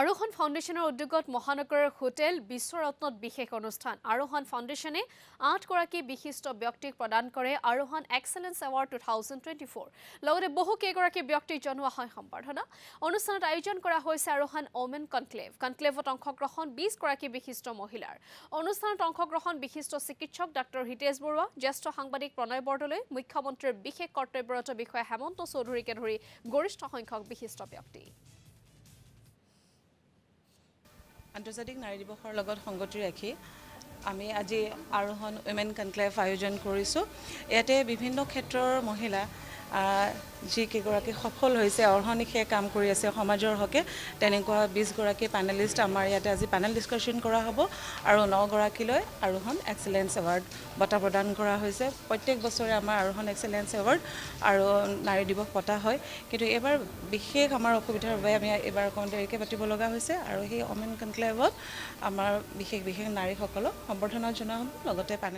আৰোহণ ফাউণ্ডেশ্যনৰ উদ্যোগত মহানগৰৰ হোটেল বিশ্বৰত্নত বিশেষ অনুষ্ঠান আৰোহণ ফাউণ্ডেশ্যনে 8গৰাকী বিশিষ্ট ব্যক্তিক প্ৰদান কৰে আৰোহণ এক্সেলেন্স এৱাৰ্ড 2024 লগতে বহু কেইগৰাকী ব্যক্তিক জনোৱা হয় সম্বৰ্ধনা অনুষ্ঠানত আয়োজন কৰা হৈছে আৰোহণ ওমেন কনক্লেভত অংশগ্ৰহণ 20গৰাকী বিশিষ্ট মহিলাৰ অনুষ্ঠানত অংশগ্ৰহণ বিশিষ্ট চিকিৎসক ডাক্তৰ হিতেশ বৰুৱা জ্যেষ্ঠ সাংবাদিক প্ৰণয় বৰদলৈ মুখ্যমন্ত্ৰীৰ বিশেষ কৰ্তব্যৰত বিষয়া হেমন্ত চৌধুৰীকে ধৰি গৰিষ্ঠ সংখ্যক বিশিষ্ট ব্যক্তি আন্তৰ্জাতিক নাৰী দিৱসৰ লগত সংগতি ৰাখি আমি আজি আৰোহণ উইমেন কনক্লেভ আয়োজন কৰিছোঁ ইয়াতে বিভিন্ন ক্ষেত্ৰৰ মহিলা যি কেইগৰাকী সফল হৈছে অহৰ্নিশে কাম কৰি আছে সমাজৰ হকে তেনেকুৱা 20গৰাকী পেনেলিষ্ট আমাৰ ইয়াতে আজি পেনেল ডিসকাশন কৰা হ'ব আৰু 9গৰাকীলৈ আৰোহণ এক্সেলেন্স এৱাৰ্ড বঁটা প্ৰদান কৰা হৈছে প্ৰত্যেক বছৰে আমাৰ আৰোহণ এক্সেলেন্স এৱাৰ্ড আৰু নাৰী দিৱস পতা হয় কিন্তু এবাৰ বিশেষ আমাৰ অসুবিধাৰ বাবে আমি এবাৰ অকণ দেৰিকৈ পাতিব লগা হৈছে আৰু সেই ওমেন কনক্লেভত আমাৰ বিশেষ নাৰীসকলক সম্বৰ্ধনা জনোৱা হ'ব লগতে